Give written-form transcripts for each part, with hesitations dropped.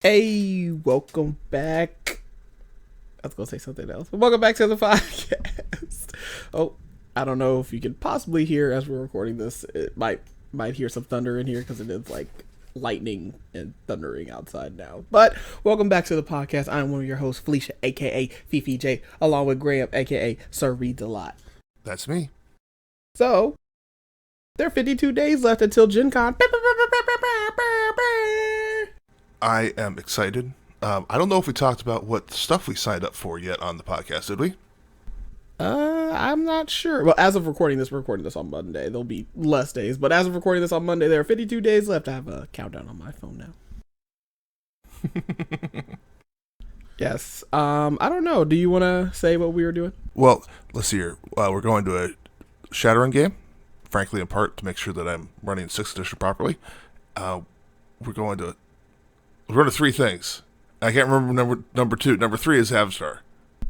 Hey, welcome back. I was going to say something else. But welcome back to the podcast. Oh, I don't know if you can possibly hear as we're recording this. It might hear some thunder in here because it is like lightning and thundering outside now. But welcome back to the podcast. I'm one of your hosts, Felisha, a.k.a. Fifi J, along with Graham, a.k.a. Sir Reads a Lot. That's me. So, there are 52 days left until GenCon. I am excited. I don't know if we talked about what stuff we signed up for yet on the podcast, did we? I'm not sure. Well, as of recording this, we're recording this on Monday. There'll be less days, but as of recording this on Monday, there are 52 days left. I have a countdown on my phone now. Yes. I don't know. Do you want to say what we were doing? Well, let's see here. We're going to a Shadowrun game, frankly, in part to make sure that I'm running 6th edition properly. We're going to three things. I can't remember number two. Number three is Avatar.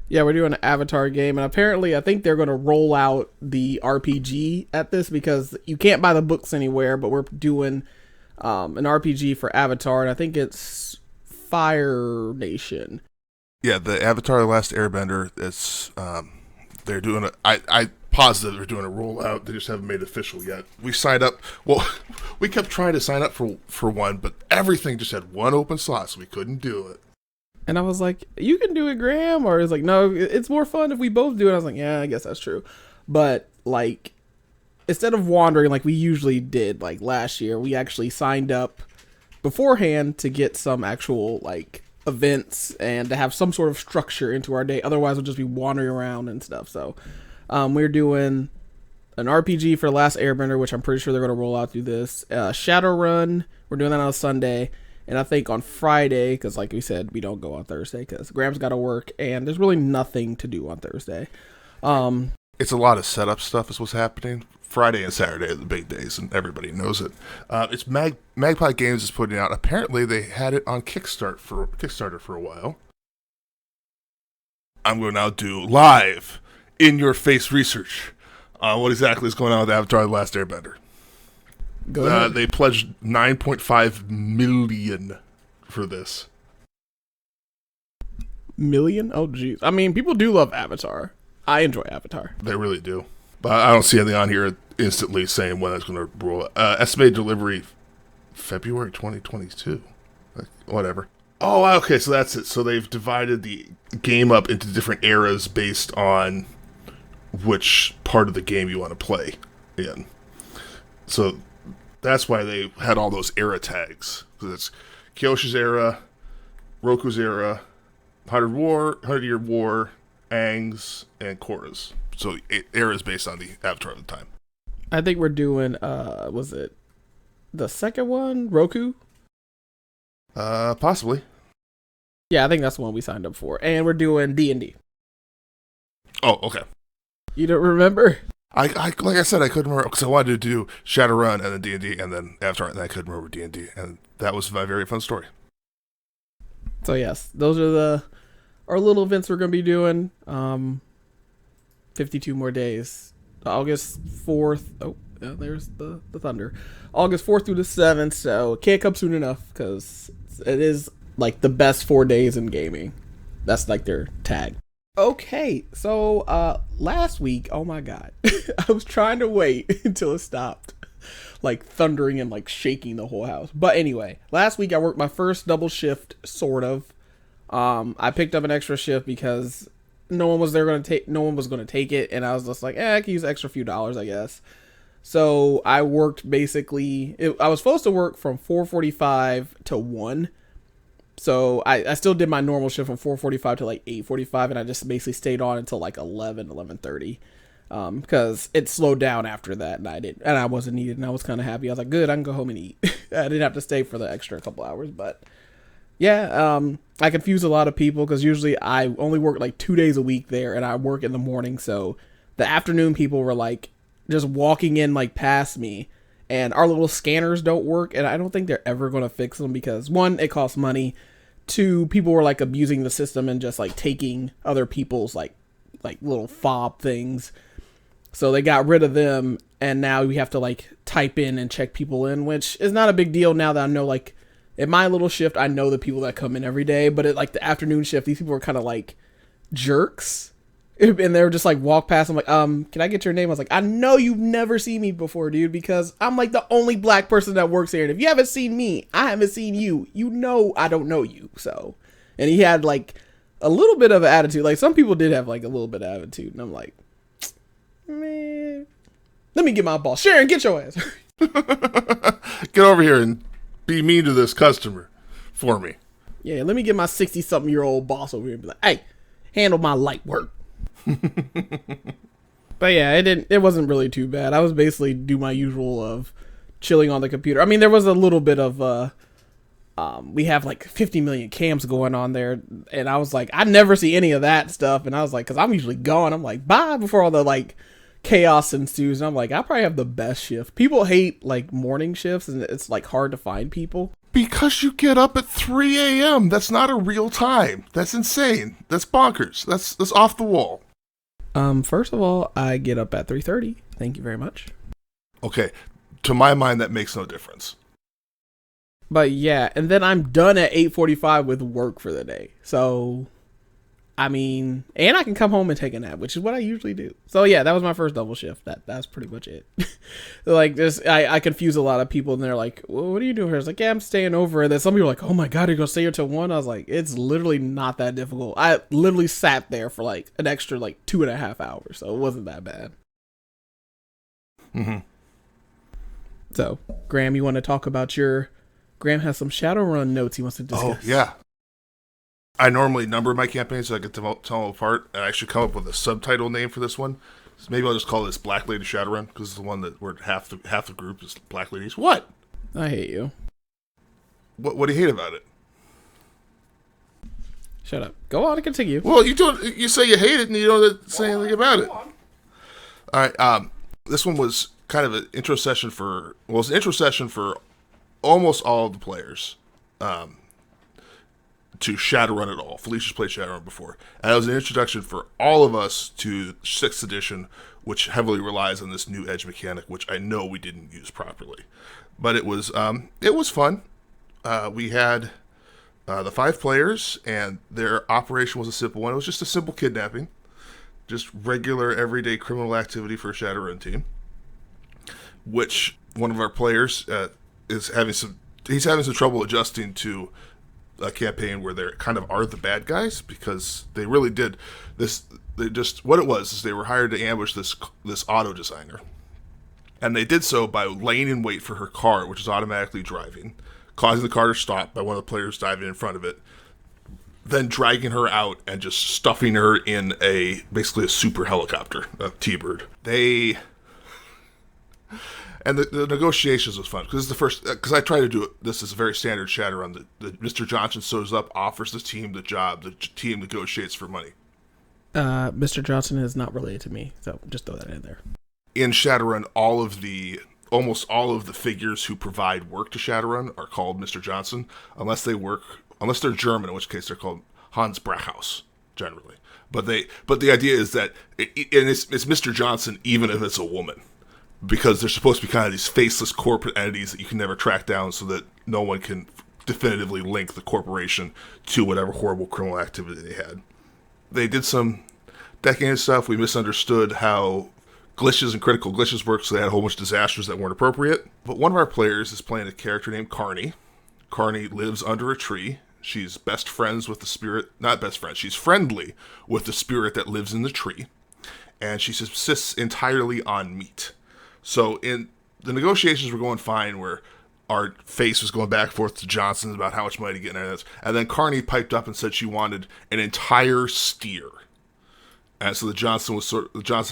Yeah, we're doing an Avatar game, and apparently I think they're going to roll out the RPG at this because you can't buy the books anywhere, but we're doing an RPG for Avatar, and I think it's Fire Nation. Yeah, the Avatar The Last Airbender, it's they're doing I positive they're doing a rollout. They just haven't made it official yet. We signed up. Well, we kept trying to sign up for one, but everything just had one open slot, so we couldn't do it. And I was like, you can do it, Graham. Or it's like, no, it's more fun if we both do it. I was like, yeah, I guess that's true. But like, instead of wandering like we usually did, like last year, we actually signed up beforehand to get some actual like events and to have some sort of structure into our day. Otherwise, we'll just be wandering around and stuff. So we're doing an RPG for The Last Airbender, which I'm pretty sure they're going to roll out through this. Shadowrun, we're doing that on a Sunday. And I think on Friday, because like we said, we don't go on Thursday because Graham's got to work and there's really nothing to do on Thursday. It's a lot of setup stuff is what's happening. Friday and Saturday are the big days, and everybody knows it. It's Magpie Games is putting it out. Apparently, they had it on Kickstarter for a while. I'm going to now do live, in-your-face research on what exactly is going on with Avatar: The Last Airbender. Go ahead. They pledged $9.5 million for this. Million? Oh, geez. I mean, people do love Avatar. I enjoy Avatar. They really do. But I don't see anything on here instantly saying when it's going to roll. Estimated delivery February 2022. Whatever. Oh, okay, so that's it. So they've divided the game up into different eras based on which part of the game you want to play in. So that's why they had all those era tags. Because it's Kyoshi's era, Roku's era, 100-Year War, Aang's, and Korra's. So eras based on the Avatar at the time. I think we're doing, was it the second one? Roku? Possibly. Yeah, I think that's the one we signed up for. And we're doing D&D. Oh, okay. You don't remember? I like I said, I couldn't remember because I wanted to do Shadowrun and then D&D and then Avatar, and I couldn't remember D&D, and that was a very fun story. So yes, those are our little events we're going to be doing. 52 more days. August 4th. Oh, yeah, there's the thunder. August 4th through the 7th, so it can't come soon enough because it is like the best 4 days in gaming. That's like their tag. Okay, so last week, oh my god, I was trying to wait until it stopped, like thundering and like shaking the whole house. But anyway, last week I worked my first double shift, sort of. I picked up an extra shift because no one was going to take it, and I was just like, I can use an extra few dollars, I guess. So I worked basically. I was supposed to work from 4:45 to 1. So I still did my normal shift from 4:45 to like 8:45, and I just basically stayed on until like 11:30, because it slowed down after that, and I wasn't needed, and I was kind of happy. I was like, good, I can go home and eat. I didn't have to stay for the extra couple hours, but yeah, I confuse a lot of people because usually I only work like 2 days a week there, and I work in the morning, so the afternoon people were like just walking in like past me. And our little scanners don't work, and I don't think they're ever going to fix them because, one, it costs money. 2, people were like abusing the system and just like taking other people's like little fob things. So they got rid of them, and now we have to like type in and check people in, which is not a big deal now that I know like in my little shift, I know the people that come in every day, but at like the afternoon shift, these people are kind of like jerks. And they were just like walk past. I'm like, can I get your name? I was like, I know you've never seen me before, dude, because I'm like the only black person that works here. And if you haven't seen me, I haven't seen you. You know, I don't know you. So, and he had like a little bit of an attitude. Like some people did have like a little bit of attitude. And I'm like, man, let me get my boss. Sharon, get your ass. Get over here and be mean to this customer for me. Yeah, let me get my 60-something-year-old boss over here and be like, hey, handle my light work. But yeah, it wasn't really too bad. I was basically do my usual of chilling on the computer. I mean, there was a little bit of we have like 50 million cams going on there, and I was like, I never see any of that stuff, and I was like, because I'm usually gone, I'm like, bye, before all the like chaos ensues, and I'm like, I probably have the best shift. People hate like morning shifts, and it's like hard to find people. Because you get up at 3 a.m. That's not a real time. That's insane. That's bonkers. That's off the wall. First of all, I get up at 3:30. Thank you very much. Okay. To my mind, that makes no difference. But yeah, and then I'm done at 8:45 with work for the day. So, I mean, and I can come home and take a nap, which is what I usually do. So yeah, that was my first double shift. That's pretty much it. Like just, I confuse a lot of people, and they're like, well, what are you doing here? I was like, yeah, I'm staying over. And then some people are like, oh my God, you're going to stay here till 1? I was like, it's literally not that difficult. I literally sat there for like an extra like 2.5 hours. So it wasn't that bad. Mm-hmm. So, Graham, you want to talk about Graham has some Shadowrun notes he wants to discuss. Oh, yeah. I normally number my campaigns so I get to tell them apart, and I should come up with a subtitle name for this one. So maybe I'll just call this Black Lady Shadowrun, because it's the one that where half the group is black ladies. What? I hate you. What do you hate about it? Shut up. Go on and continue. Well, you say you hate it, and you don't say anything about it. All right. This one was kind of an intro session for almost all of the players. To Shadowrun at all. Felisha's played Shadowrun before. And it was an introduction for all of us to 6th edition, which heavily relies on this new edge mechanic, which I know we didn't use properly. But it was fun. We had the 5 players, and their operation was a simple one. It was just a simple kidnapping. Just regular, everyday criminal activity for a Shadowrun team. Which one of our players is having some trouble adjusting to a campaign where they kind of are the bad guys, because they really did this. What it was is they were hired to ambush this auto designer, and they did so by laying in wait for her car, which is automatically driving, causing the car to stop by one of the players diving in front of it, then dragging her out and just stuffing her in basically a super helicopter, a T-Bird. And the negotiations was fun, because I try to do this as a very standard Shadowrun. That Mr. Johnson shows up, offers the team the job, the team negotiates for money. Mr. Johnson is not related to me, so just throw that in there. In Shadowrun, almost all of the figures who provide work to Shadowrun are called Mr. Johnson, unless they're German, in which case they're called Hans Brachhaus, generally. But the idea is that it's Mr. Johnson even if it's a woman. Because they're supposed to be kind of these faceless corporate entities that you can never track down, so that no one can definitively link the corporation to whatever horrible criminal activity they had. They did some decking stuff. We misunderstood how glitches and critical glitches work, so they had a whole bunch of disasters that weren't appropriate. But one of our players is playing a character named Carney. Carney lives under a tree. She's best friends with the spirit. Not best friends. She's friendly with the spirit that lives in the tree. And she subsists entirely on meat. So in the negotiations were going fine, where our face was going back and forth to Johnson about how much money to get in this. And then Carney piped up and said she wanted an entire steer. And so the Johnson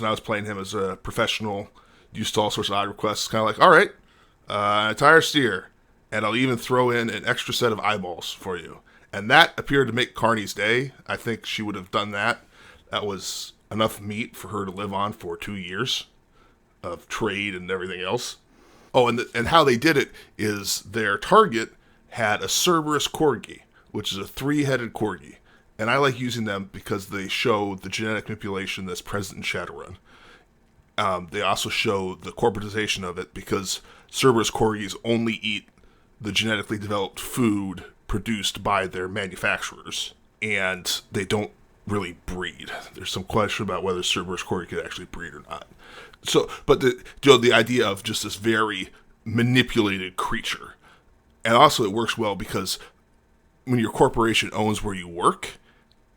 I was playing him as a professional, used to all sorts of odd requests, kind of like, all right, an entire steer, and I'll even throw in an extra set of eyeballs for you. And that appeared to make Carney's day. I think she would have done that. That was enough meat for her to live on for 2 years of trade and everything else. Oh, and how they did it is their target had a Cerberus corgi, which is a 3-headed corgi. And I like using them because they show the genetic manipulation that's present in Shadowrun. They also show the corporatization of it, because Cerberus corgis only eat the genetically developed food produced by their manufacturers, and they don't really breed. There's some question about whether Cerberus Corgi could actually breed or not. So, but the idea of just this very manipulated creature, and also it works well because when your corporation owns where you work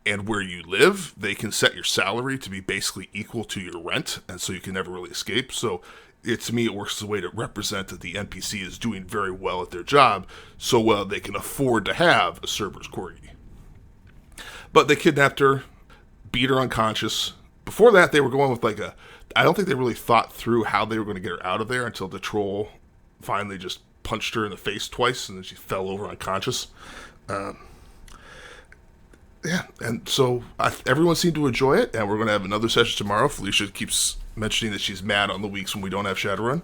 and where you live, they can set your salary to be basically equal to your rent, and so you can never really escape. So to me, it works as a way to represent that the NPC is doing very well at their job, so well they can afford to have a Cerberus Corgi. But they kidnapped her, beat her unconscious. Before that, they were going with I don't think they really thought through how they were going to get her out of there until the troll finally just punched her in the face twice, and then she fell over unconscious. Yeah, and so everyone seemed to enjoy it, and we're going to have another session tomorrow. Felisha keeps mentioning that she's mad on the weeks when we don't have Shadowrun.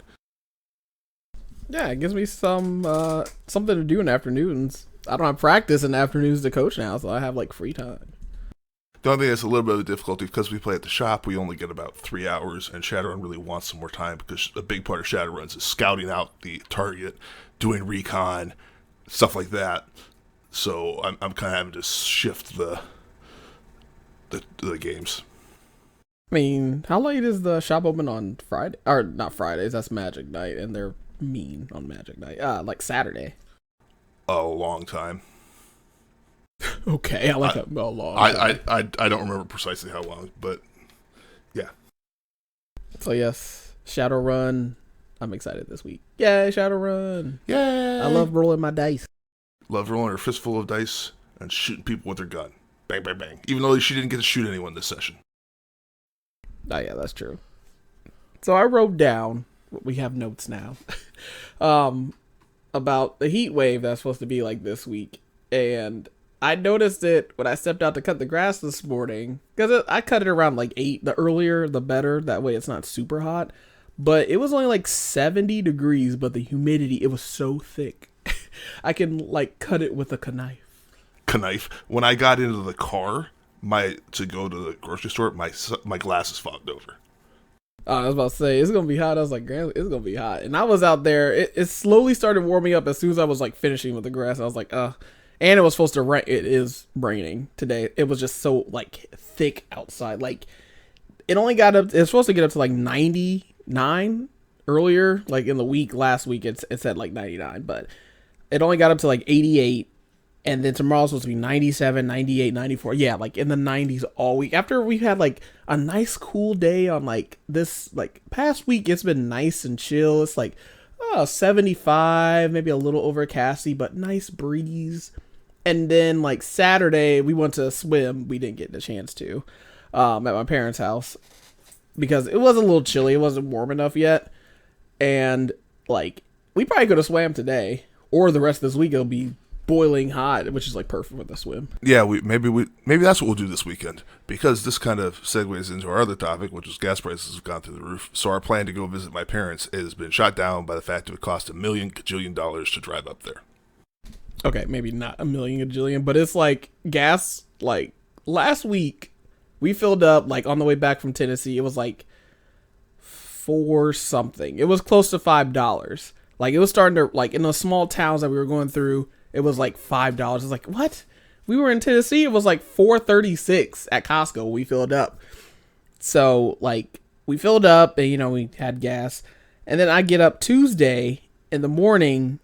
Yeah, it gives me something to do in afternoons. I don't have practice in the afternoons to coach now, so I have free time. The only thing that's a little bit of a difficulty, because we play at the shop, we only get about 3 hours, and Shadowrun really wants some more time, because a big part of Shadowruns is scouting out the target, doing recon, stuff like that. So I'm kind of having to shift the games. I mean, how late is the shop open on Friday? Or not Fridays, that's Magic Night, and they're mean on Magic Night. Saturday. A long time. Okay, I like that. A long time. I don't remember precisely how long, but yeah. So yes, Shadowrun. I'm excited this week. Yay, Shadowrun. Yay! I love rolling my dice. Love rolling her fistful of dice and shooting people with her gun. Bang, bang, bang. Even though she didn't get to shoot anyone this session. Oh, yeah, that's true. So I wrote down, we have notes now, about the heat wave that's supposed to be this week. And I noticed it when I stepped out to cut the grass this morning. Because I cut it around 8. The earlier, the better. That way it's not super hot. But it was only 70 degrees, but the humidity, it was so thick. I can cut it with a knife. When I got into the car to go to the grocery store, my glasses fogged over. I was about to say, it's going to be hot. I was like, Grant, it's going to be hot. And I was out there. It slowly started warming up as soon as I was finishing with the grass. I was like, and it was supposed to rain. It is raining today. It was just so thick outside. It only got up. It's supposed to get up to 99 earlier, in the week. Last week, it said 99, but it only got up to 88. And then tomorrow's supposed to be 97, 98, 94. Yeah, in the 90s all week. After we've had a nice cool day on this past week, it's been nice and chill. It's 75, maybe a little overcasty, but nice breeze. And then Saturday, we went to swim. We didn't get the chance to at my parents' house because it was a little chilly. It wasn't warm enough yet. And we probably could have swam today or the rest of this week. It'll be boiling hot, which is perfect for the swim. Yeah, maybe that's what we'll do this weekend, because this kind of segues into our other topic, which is gas prices have gone through the roof. So our plan to go visit my parents has been shot down by the fact it would cost $1 million gajillion to drive up there. Okay, maybe not $1 million gajillion, but it's gas. Last week we filled up on the way back from Tennessee. It was $4 something. It was close to $5. It was starting to in the small towns that we were going through. It was $5. It's what? We were in Tennessee. It was $4.36 at Costco when we filled up. So we filled up and we had gas. And then I get up Tuesday in the morning,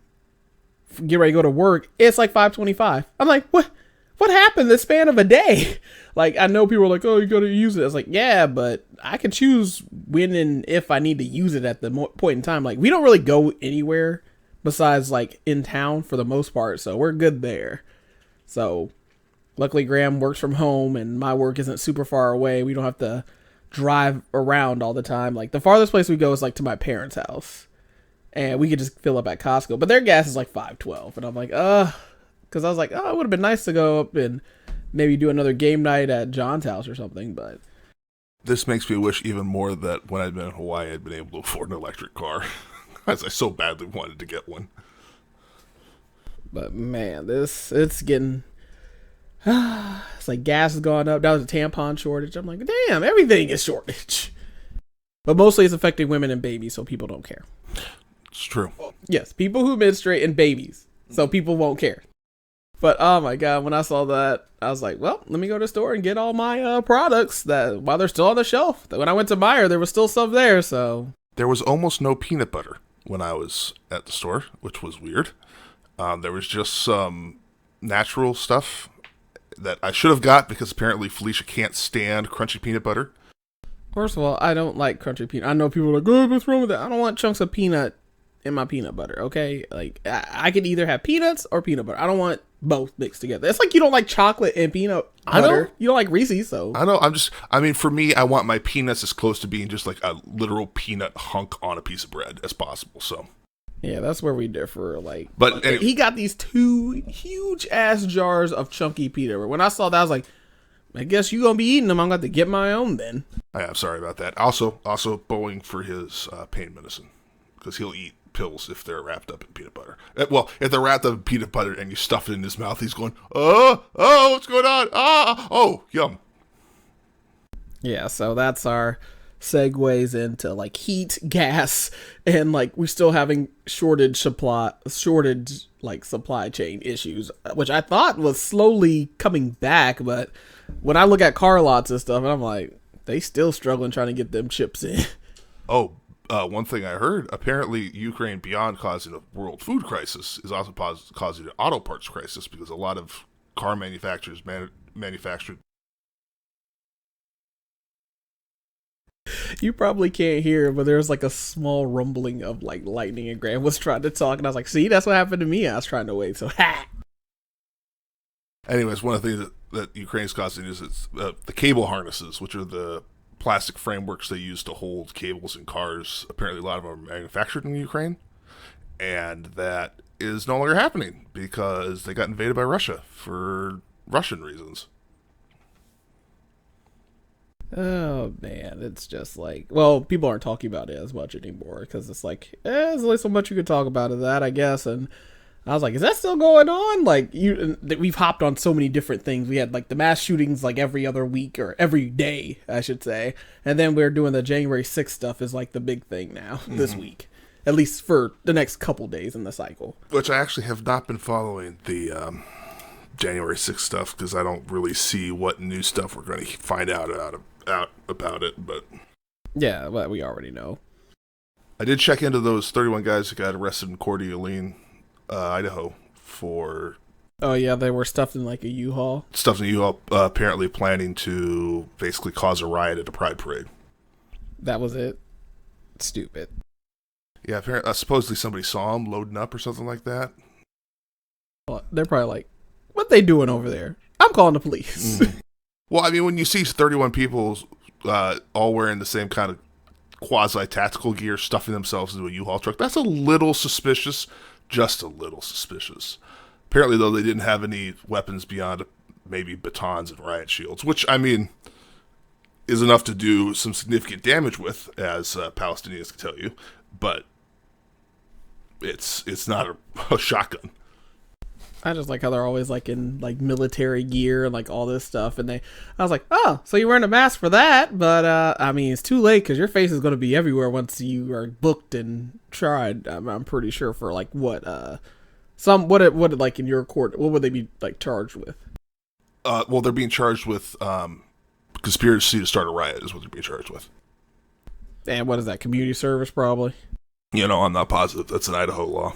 get ready to go to work. It's $5.25. I'm what? What happened this span of a day? I know people are oh, you got to use it. It's yeah, but I can choose when and if I need to use it at the point in time. We don't really go anywhere besides in town for the most part, so we're good there. So luckily Graham works from home and my work isn't super far away. We don't have to drive around all the time. The farthest place we go is to my parents' house, and we could just fill up at Costco, but their gas is $5.12, and I'm because I was it would have been nice to go up and maybe do another game night at John's house or something. But this makes me wish even more that when I'd been in Hawaii, I'd been able to afford an electric car. As I so badly wanted to get one. But man, it's getting it's gas has gone up. That was a tampon shortage. I'm damn, everything is shortage. But mostly it's affecting women and babies, so people don't care. It's true. Yes, people who menstruate and babies. so people won't care. But oh my god, when I saw that, I was like, well, let me go to the store and get all my products that while they're still on the shelf. When I went to buy her, there was still some there, so. There was almost no peanut butter when I was at the store, which was weird. There was just some natural stuff that I should have got because apparently Felisha can't stand crunchy peanut butter. First of all, I don't like crunchy peanut. I know people are like, oh, what's wrong with that? I don't want chunks of peanut in my peanut butter, okay? Like, I could either have peanuts or peanut butter. I don't want both mixed together. It's like you don't like chocolate and peanut butter. You don't like Reese's, so. I know, for me, I want my peanuts as close to being just like a literal peanut hunk on a piece of bread as possible, so. Yeah, that's where we differ. Like, but anyway. He got these 2 huge ass jars of chunky peanut butter. When I saw that, I was like, I guess you gonna be eating them. I'm going to get my own then. I'm sorry about that. Also Boeing for his pain medicine because he'll eat pills if they're wrapped up in peanut butter. Well, if they're wrapped up in peanut butter and you stuff it in his mouth, he's going, oh, what's going on? Oh, yum. Yeah, so that's our segues into like heat, gas, and like we're still having shortage supply chain issues, which I thought was slowly coming back, but when I look at car lots and stuff, and I'm like, they still struggling trying to get them chips in. Oh, one thing I heard, apparently Ukraine, beyond causing a world food crisis, is also causing an auto parts crisis because a lot of car manufacturers manufactured. You probably can't hear, but there's like a small rumbling of like lightning, and Graham was trying to talk, and I was like, see, that's what happened to me. I was trying to wait, so ha! Anyways, one of the things that Ukraine's causing is the cable harnesses, which are the plastic frameworks they use to hold cables in cars. Apparently a lot of them are manufactured in Ukraine, and that is no longer happening because they got invaded by Russia for Russian reasons. Oh man, it's just like, well, people aren't talking about it as much anymore because it's like, there's only so much you could talk about of that, I guess. And I was like, is that still going on? Like, we've hopped on so many different things. We had like the mass shootings like every other week or every day, I should say. And then we're doing the January 6th stuff is like the big thing now this week, at least for the next couple days in the cycle. Which I actually have not been following the January 6th stuff because I don't really see what new stuff we're going to find out about it. But yeah, but we already know. I did check into those 31 guys who got arrested in Cour De Laine, Idaho for... Oh yeah, they were stuffed in like a U-Haul. Stuffed in a U-Haul, apparently planning to basically cause a riot at a pride parade. That was it. Stupid. Yeah, apparently, supposedly somebody saw them loading up or something like that. Well, they're probably like, what they doing over there? I'm calling the police. Well, I mean, when you see 31 people all wearing the same kind of quasi-tactical gear, stuffing themselves into a U-Haul truck, that's a little suspicious. Just a little suspicious. Apparently, though, they didn't have any weapons beyond maybe batons and riot shields, which, I mean, is enough to do some significant damage with, as Palestinians can tell you, but it's not a shotgun. I just like how they're always like in like military gear and like all this stuff, and I was like, oh, so you're wearing a mask for that, but I mean, it's too late because your face is going to be everywhere once you are booked and tried. I'm pretty sure for like what like in your court, what would they be like charged with? Well, they're being charged with conspiracy to start a riot is what they're being charged with. And what is that? Community service, probably. You know, I'm not positive. That's an Idaho law.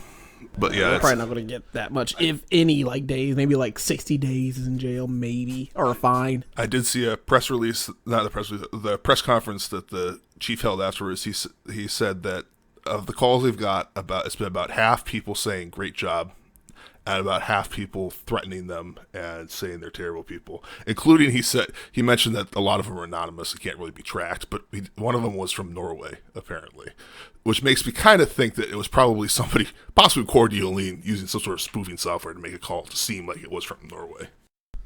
But yeah, they're probably not going to get that much, if any, like days. Maybe like 60 days in jail, maybe, or a fine. I did see a press release, not the press release, the press conference that the chief held afterwards. He said that of the calls they've got, it's been about half people saying great job, and about half people threatening them and saying they're terrible people. Including, he mentioned that a lot of them are anonymous and can't really be tracked, but one of them was from Norway, apparently. Which makes me kind of think that it was probably somebody, possibly Cour De Laine, using some sort of spoofing software to make a call to seem like it was from Norway.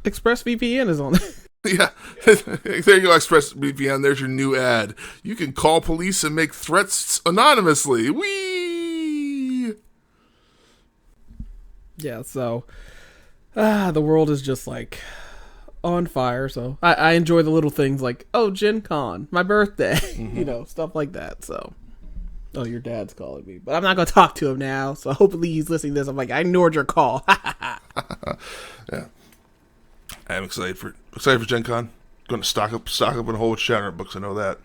ExpressVPN is on it. Yeah, there you go, ExpressVPN. There's your new ad. You can call police and make threats anonymously. Whee! Yeah, so the world is just like on fire. So I enjoy the little things like, oh, GenCon, my birthday, stuff like that. So Oh, your dad's calling me, but I'm not gonna talk to him now. So hopefully he's listening to this. I'm like, I ignored your call. Yeah, I'm excited for GenCon. Going to stock up on a whole Shadowrun books. I know that.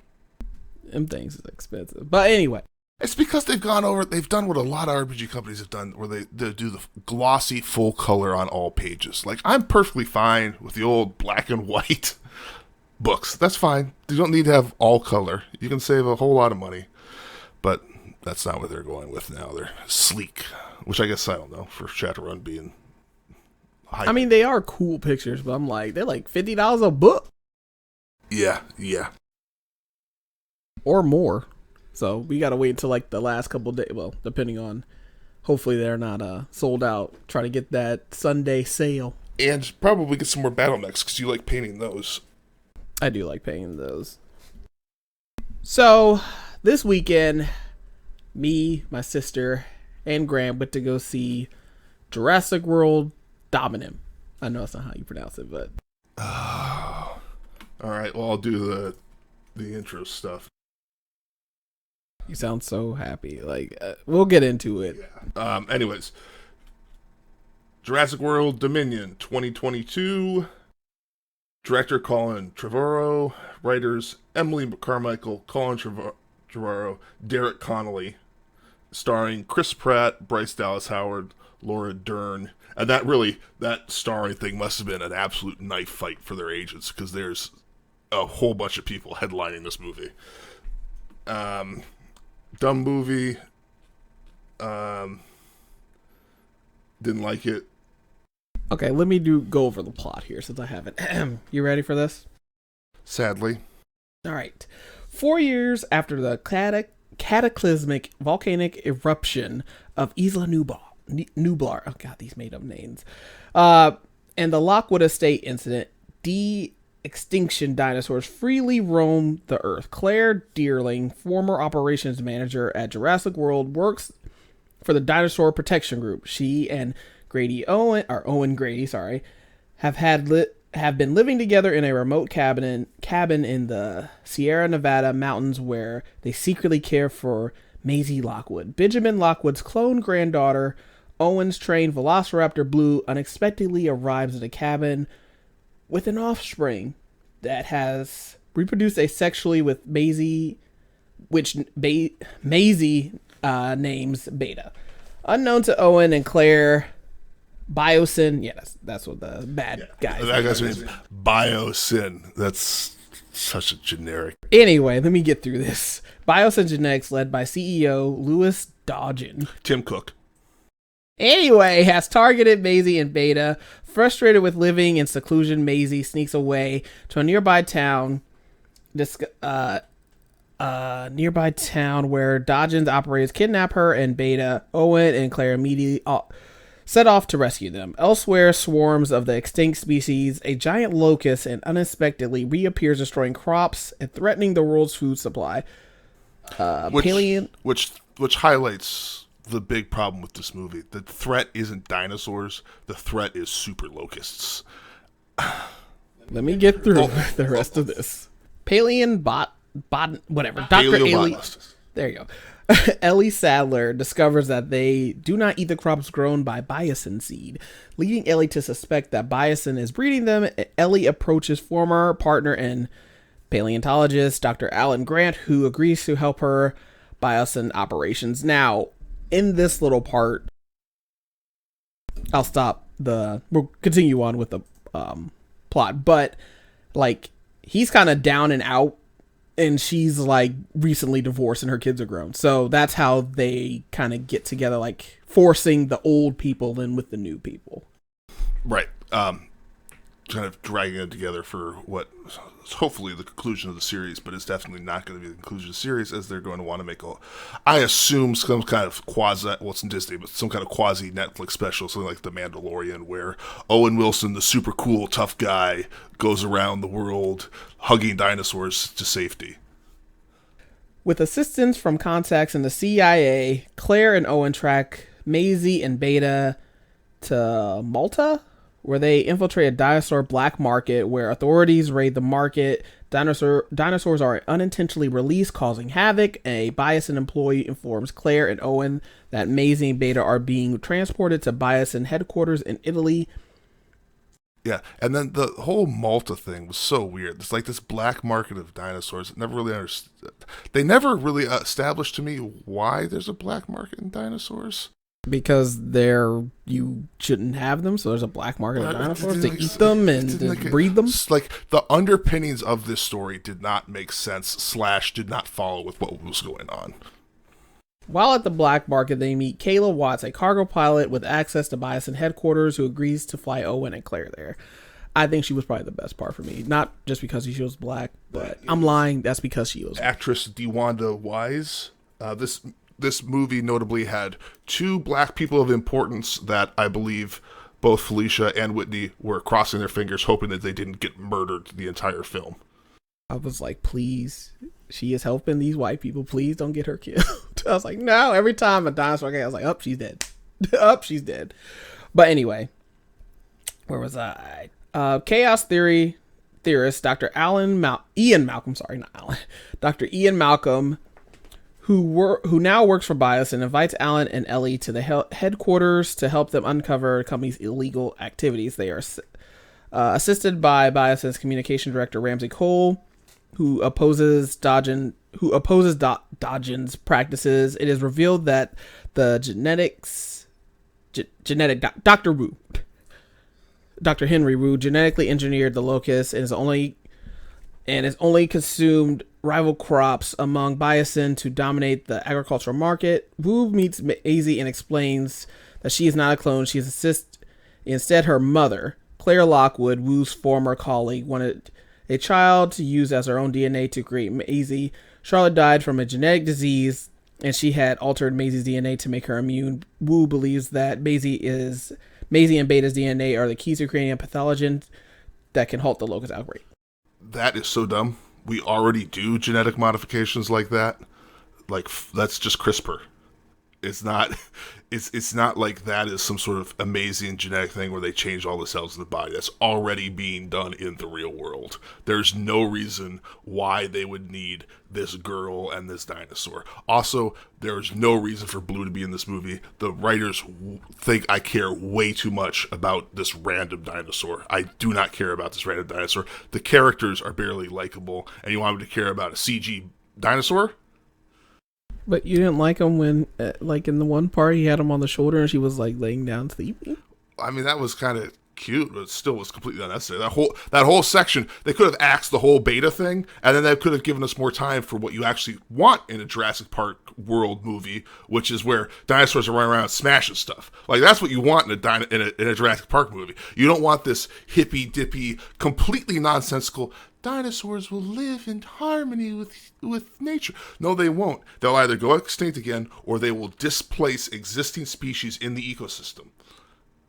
Them things is expensive, but anyway, it's because they've done what a lot of RPG companies have done, where they do the glossy full color on all pages. Like, I'm perfectly fine with the old black and white books. That's fine. You don't need to have all color. You can save a whole lot of money. But that's not what they're going with now. They're sleek, which I guess, I don't know, for Shadowrun being high. I mean, they are cool pictures, but I'm like, they're like $50 a book. Yeah. Or more. So we gotta wait until like the last couple days. Well, depending on, hopefully they're not sold out. Try to get that Sunday sale. And probably get some more battlemechs, because you like painting those. I do like painting those. So this weekend, me, my sister, and Graham went to go see Jurassic World Dominion. I know that's not how you pronounce it, but... All right, well, I'll do the intro stuff. You sound so happy. Like, we'll get into it. Yeah. Anyways, Jurassic World Dominion 2022. Director Colin Trevorrow. Writers Emily McCarmichael, Colin Trevorrow, Derek Connolly. Starring Chris Pratt, Bryce Dallas Howard, Laura Dern. And that starring thing must have been an absolute knife fight for their agents, because there's a whole bunch of people headlining this movie. Dumb movie. Didn't like it. Okay, let me go over the plot here since I haven't. You ready for this? Sadly. All right. 4 years after the cataclysmic volcanic eruption of Isla Nublar. Oh god, these made up names. And the Lockwood Estate incident, de-extinction dinosaurs freely roam the Earth. Claire Dearling, former operations manager at Jurassic World, works for the Dinosaur Protection Group. She and Owen Grady, have been living together in a remote cabin in the Sierra Nevada mountains, where they secretly care for Maisie Lockwood. Benjamin Lockwood's clone granddaughter, Owen's trained Velociraptor Blue, unexpectedly arrives at the cabin with an offspring that has reproduced asexually with Maisie, which Maisie names Beta. Unknown to Owen and Claire, Biosyn, yeah, that's what the bad guy. That guy's name is Biosyn. That's such a generic. Anyway, let me get through this. Biosyn Genetics, led by CEO Louis Dodgen, Tim Cook, anyway, has targeted Maisie and Beta. Frustrated with living in seclusion, Maisie sneaks away to a nearby town. Nearby town where Dodgen's operators kidnap her and Beta. Owen and Claire immediately set off to rescue them. Elsewhere, swarms of the extinct species, a giant locust, and unexpectedly reappears, destroying crops and threatening the world's food supply. Which highlights the big problem with this movie. The threat isn't dinosaurs. The threat is super locusts. Let me get through the rest of this. Whatever. Dr. Ellie. There you go. Ellie Sadler discovers that they do not eat the crops grown by Biosyn seed, leading Ellie to suspect that Biosyn is breeding them. Ellie approaches former partner and paleontologist Dr. Alan Grant, who agrees to help her Biosyn operations. Now, in this little part, we'll continue on with the plot, but like, he's kind of down and out, and she's like recently divorced and her kids are grown. So that's how they kind of get together, like forcing the old people in with the new people. Right. Kind of dragging them together for what is hopefully the conclusion of the series, but it's definitely not going to be the conclusion of the series, as they're going to want to make I assume some kind of it's in Disney, but some kind of quasi Netflix special, something like The Mandalorian, where Owen Wilson, the super cool, tough guy, goes around the world hugging dinosaurs to safety. With assistance from contacts in the CIA, Claire and Owen track Maisie and Beta to Malta, where they infiltrate a dinosaur black market, where authorities raid the market. Dinosaurs are unintentionally released, causing havoc. A Biosin employee informs Claire and Owen that Maisie and Beta are being transported to Biosin headquarters in Italy. Yeah, and then the whole Malta thing was so weird. It's like this black market of dinosaurs. Never really understood. They never really established to me why there's a black market in dinosaurs. Because you shouldn't have them, so there's a black market of dinosaurs to eat them and breed them. Like the underpinnings of this story did not make sense / did not follow with what was going on. While at the black market, they meet Kayla Watts, a cargo pilot with access to Biosin headquarters, who agrees to fly Owen and Claire there. I think she was probably the best part for me, not just because she was black, but I'm lying. That's because she was actress DeWanda Wise. This movie notably had 2 black people of importance that I believe both Felisha and Whitney were crossing their fingers, hoping that they didn't get murdered the entire film. I was like, please, she is helping these white people. Please don't get her killed. I was like, no. Every time a dinosaur came, I was like, oh, she's dead. She's dead. But anyway, where was I? Chaos theorist Dr. Ian Malcolm, Dr. Ian Malcolm, who now works for Biosin, invites Alan and Ellie to the headquarters to help them uncover the company's illegal activities. They are assisted by Biosin's communication director Ramsey Cole, who opposes Dodgen's practices. It is revealed that the genetic Dr. Wu, Dr. Henry Wu, genetically engineered the locust and is only consumed rival crops among Biosin to dominate the agricultural market. Wu meets Maisie and explains that she is not a clone. She is instead her mother. Claire Lockwood, Wu's former colleague, wanted a child to use as her own DNA to create Maisie. Charlotte died from a genetic disease, and she had altered Maisie's DNA to make her immune. Wu believes that Maisie and Beta's DNA are the keys to creating a pathogen that can halt the locust outbreak. That is so dumb. We already do genetic modifications like that. Like, that's just CRISPR. It's not like that is some sort of amazing genetic thing where they change all the cells in the body. That's already being done in the real world. There's no reason why they would need this girl and this dinosaur. Also, there's no reason for Blue to be in this movie. The writers think I care way too much about this random dinosaur. I do not care about this random dinosaur. The characters are barely likable, and you want me to care about a CG dinosaur? But you didn't like him when, like in the one part, he had him on the shoulder and she was like laying down sleeping? I mean, that was kind of cute, but it still was completely unnecessary. That whole section, they could have axed the whole Beta thing, and then that could have given us more time for what you actually want in a Jurassic Park world movie, which is where dinosaurs are running around smashing stuff. Like, that's what you want in a Jurassic Park movie. You don't want this hippy-dippy, completely nonsensical, dinosaurs will live in harmony with nature. No, they won't. They'll either go extinct again, or they will displace existing species in the ecosystem.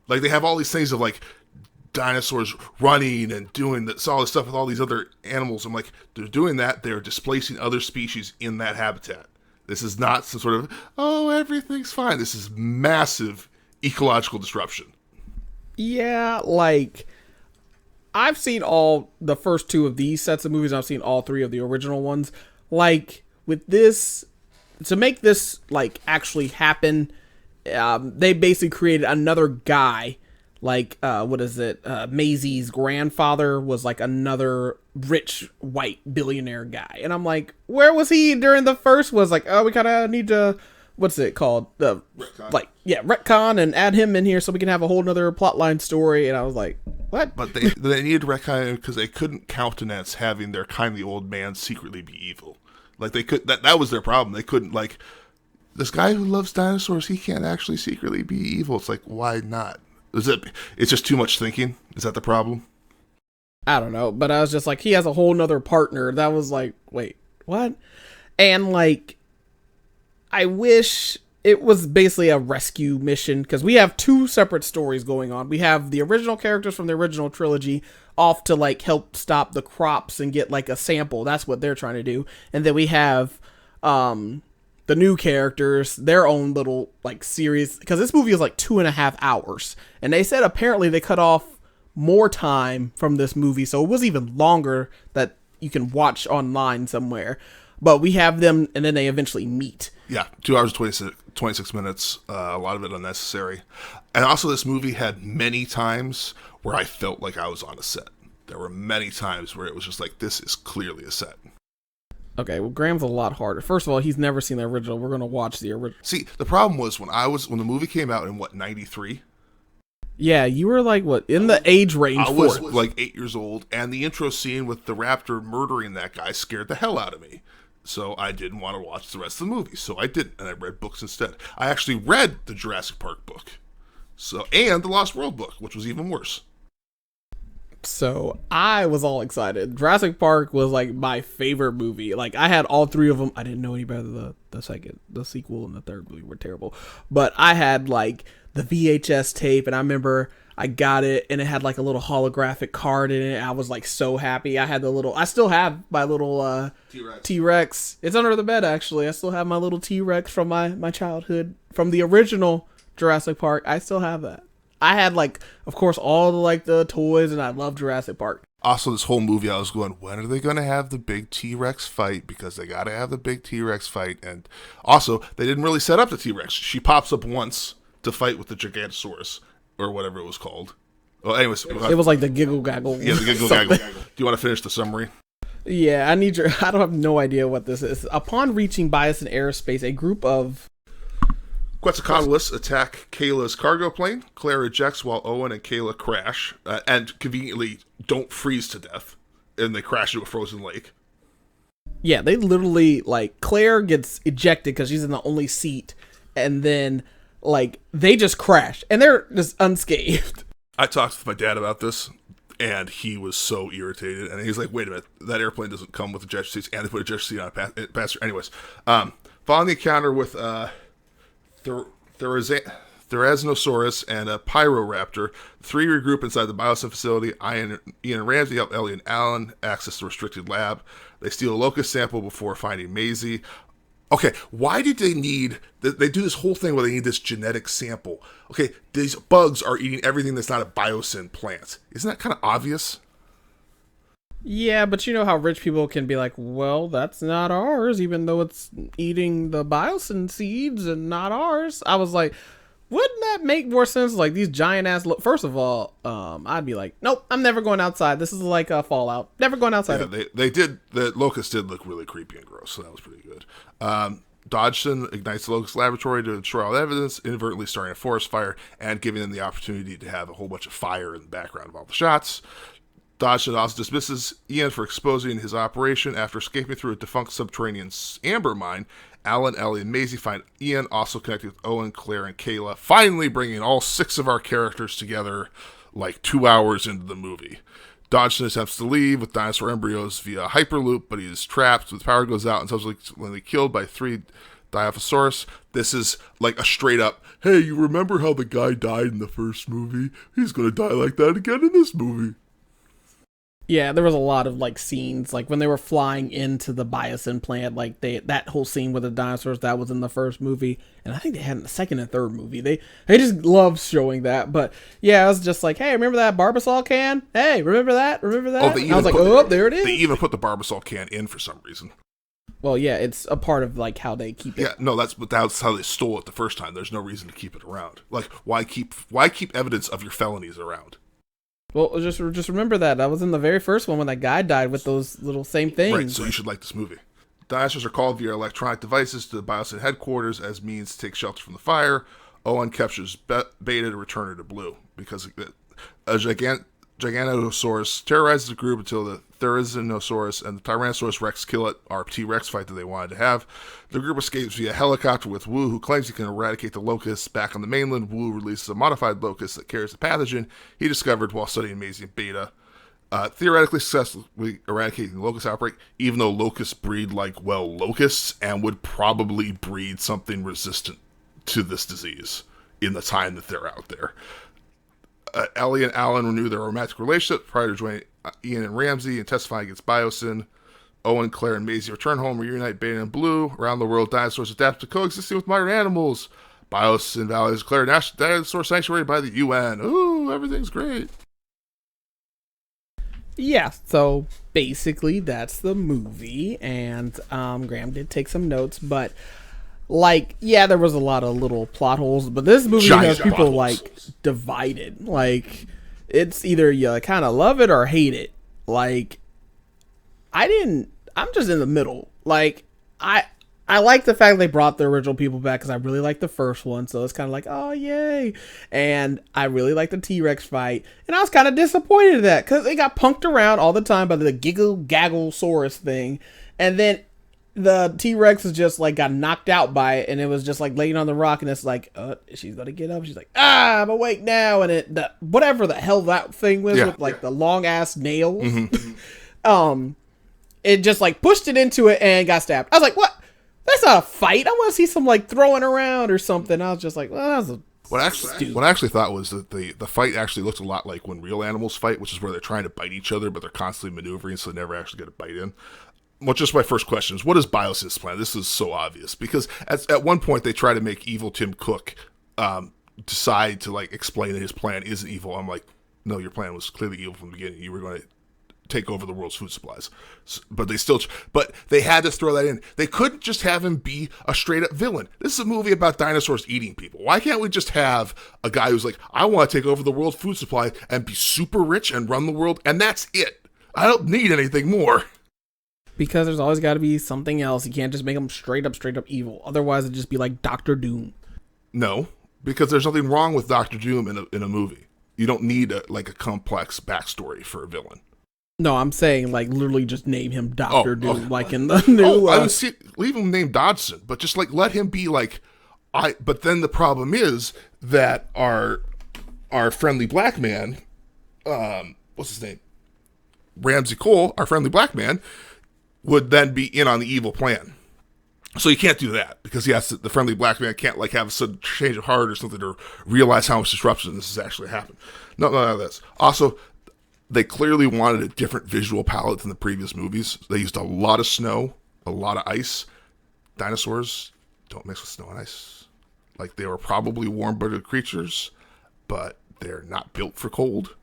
Like, they have all these things of, like, dinosaurs running and doing all this stuff with all these other animals. I'm like, they're doing that. They're displacing other species in that habitat. This is not some sort of, oh, everything's fine. This is massive ecological disruption. Yeah, like, I've seen all the first 2 of these sets of movies. I've seen all 3 of the original ones. Like, with this, to make this, like, actually happen, they basically created another guy. Like, Maisie's grandfather was, like, another rich white billionaire guy. And I'm like, where was he during the first? Was like, oh, we kind of need to, what's it called? Retcon and add him in here so we can have a whole nother plotline story. And I was like, what? But they needed retcon because they couldn't countenance having their kindly old man secretly be evil. Like, they could, that was their problem. They couldn't, like, this guy who loves dinosaurs, he can't actually secretly be evil. It's like, why not? It's just too much thinking? Is that the problem? I don't know, but I was just like, he has a whole nother partner. That was like, wait, what? And like, I wish it was basically a rescue mission, because we have 2 separate stories going on. We have the original characters from the original trilogy off to like help stop the crops and get like a sample. That's what they're trying to do. And then we have the new characters, their own little like series, because this movie is like 2.5 hours, and they said apparently they cut off more time from this movie, so it was even longer that you can watch online somewhere. But we have them, and then they eventually meet. Yeah, 2 hours and 26 minutes. A lot of it unnecessary. And also, this movie had many times where I felt like I was on a set. There were many times where it was just like, this is clearly a set. Okay, well, Graham's a lot harder. First of all, he's never seen the original. We're going to watch the original. See, the problem was when the movie came out in, 93? Yeah, you were like, what, in the age range I was like 8 years old, and the intro scene with the raptor murdering that guy scared the hell out of me. So I didn't want to watch the rest of the movie. So I didn't, and I read books instead. I actually read the Jurassic Park book, and the Lost World book, which was even worse. So I was all excited. Jurassic Park was like my favorite movie. Like I had all three of them. I didn't know any better. The sequel and the third movie were terrible. But I had like the VHS tape, and I remember I got it, and it had like a little holographic card in it. I was like so happy. I still have my little T-Rex. It's under the bed actually. I still have my little T-Rex from my childhood, from the original Jurassic Park. I still have that. I had like, of course, all the like the toys, and I love Jurassic Park. Also, this whole movie, I was going, when are they going to have the big T-Rex fight? Because they got to have the big T-Rex fight. And also, they didn't really set up the T-Rex. She pops up once to fight with the Gigantosaurus, or whatever it was called. Well, anyways. It was like the Giggle Gaggle. Yeah, the Giggle Gaggle. Do you want to finish the summary? Yeah, I don't have no idea what this is. Upon reaching Biosyn Aerospace, a group of Quetzalcoatlus attack Kayla's cargo plane. Claire ejects while Owen and Kayla crash, and conveniently don't freeze to death, and they crash into a frozen lake. Yeah, they literally, like, Claire gets ejected because she's in the only seat, and then, like, they just crash, and they're just unscathed. I talked with my dad about this, and he was so irritated, and he's like, wait a minute, that airplane doesn't come with ejection seats, and they put a ejection seat on a passenger. Anyways, following the encounter with Therizinosaurus and a Pyroraptor, the three regroup inside the Biosyn facility. Ian and Ramsey help Ellie and Alan access the restricted lab. They steal a locust sample before finding Maisie. Okay, why did they need... They do this whole thing where they need this genetic sample. Okay, these bugs are eating everything that's not a Biosyn plant. Isn't that kind of obvious? Yeah, but you know how rich people can be like, well, that's not ours, even though it's eating the Biosyn seeds and not ours. I was like, wouldn't that make more sense? Like, these giant ass... First of all, I'd be like, nope, I'm never going outside. This is like a Fallout. Never going outside. Yeah, they did... The locust did look really creepy and gross, so that was pretty good. Dodgson ignites the locust laboratory to destroy all evidence, inadvertently starting a forest fire and giving them the opportunity to have a whole bunch of fire in the background of all the shots. Dodgson also dismisses Ian for exposing his operation. After escaping through a defunct subterranean amber mine, Alan, Ellie, and Maisie find Ian also connected with Owen, Claire, and Kayla, finally bringing all 6 of our characters together like 2 hours into the movie. Dodgson attempts to leave with dinosaur embryos via Hyperloop, but he is trapped. The power goes out and subsequently killed by 3 Dilophosaurus. This is like a straight up, hey, you remember how the guy died in the first movie? He's going to die like that again in this movie. Yeah, there was a lot of like scenes, like when they were flying into the Biosyn plant, like that whole scene with the dinosaurs, that was in the first movie, and I think they had in the second and third movie. They just love showing that. But yeah, I was just like, hey, remember that Barbasol can? Hey, remember that? Remember that? Oh, I was like, oh, there it is. They even put the Barbasol can in for some reason. Well, yeah, it's a part of like how they keep it. Yeah, no, that's how they stole it the first time. There's no reason to keep it around. Like, why keep evidence of your felonies around? Well, just remember that was in the very first one when that guy died with those little same things. Right, so you should like this movie. Dinosaurs are called via electronic devices to the Biosyn headquarters as means to take shelter from the fire. Owen captures Beta to return her to Blue because a Giganotosaurus terrorizes the group until the Therizinosaurus and the Tyrannosaurus Rex kill it, our T-Rex fight that they wanted to have. The group escapes via helicopter with Wu, who claims he can eradicate the locusts. Back on the mainland, Wu releases a modified locust that carries the pathogen he discovered while studying Maisie and Beta. Theoretically successfully eradicating the locust outbreak, even though locusts breed like, well, locusts, and would probably breed something resistant to this disease in the time that they're out there. Ellie and Alan renew their romantic relationship prior to joining Ian and Ramsey and testifying against Biosyn. Owen, Claire, and Maisie return home, reunite Beta and Blue. Around the world, dinosaurs adapt to coexisting with modern animals. Biosyn Valley is declared National Dinosaur Sanctuary by the UN. Ooh, everything's great. Yeah, so basically that's the movie, and Graham did take some notes, but like, yeah, there was a lot of little plot holes, but this movie has people like divided. Like, it's either you kind of love it or hate it. Like, I'm just in the middle. Like, I like the fact they brought the original people back because I really like the first one, so it's kind of like, oh yay! And I really like the T-Rex fight, and I was kind of disappointed in that because they got punked around all the time by the Giggle Gagglesaurus thing, and then the T-Rex is just like got knocked out by it, and it was just like laying on the rock, and it's like, she's gonna get up. She's like, I'm awake now, and whatever the hell that thing was with like the long ass nails, it just like pushed it into it and got stabbed. I was like, what? That's not a fight. I want to see some like throwing around or something. I was just like, well, that was what I actually thought was that the fight actually looked a lot like when real animals fight, which is where they're trying to bite each other, but they're constantly maneuvering, so they never actually get a bite in. Well, just my first question is, what is Biosynth's plan? This is so obvious because at one point they try to make evil Tim Cook decide to like explain that his plan isn't evil. I'm like, no, your plan was clearly evil from the beginning. You were going to take over the world's food supplies, but they had to throw that in. They couldn't just have him be a straight up villain. This is a movie about dinosaurs eating people. Why can't we just have a guy who's like, I want to take over the world's food supply and be super rich and run the world, and that's it. I don't need anything more. Because there's always got to be something else. You can't just make him straight up evil. Otherwise it'd just be like Doctor Doom. No, because there's nothing wrong with Doctor Doom in a movie. You don't need a complex backstory for a villain. No, I'm saying like literally just name him Doctor Doom, like in the new. I would see, leave him named Dodson, but just like let him be like But then the problem is that our friendly black man, what's his name, Ramsey Cole, our friendly black man, would then be in on the evil plan. So you can't do that because the friendly black man can't like have a sudden change of heart or something or realize how much disruption this has actually happened. None of this. Also, they clearly wanted a different visual palette than the previous movies. They used a lot of snow, a lot of ice. Dinosaurs don't mix with snow and ice. Like, they were probably warm-blooded creatures, but they're not built for cold.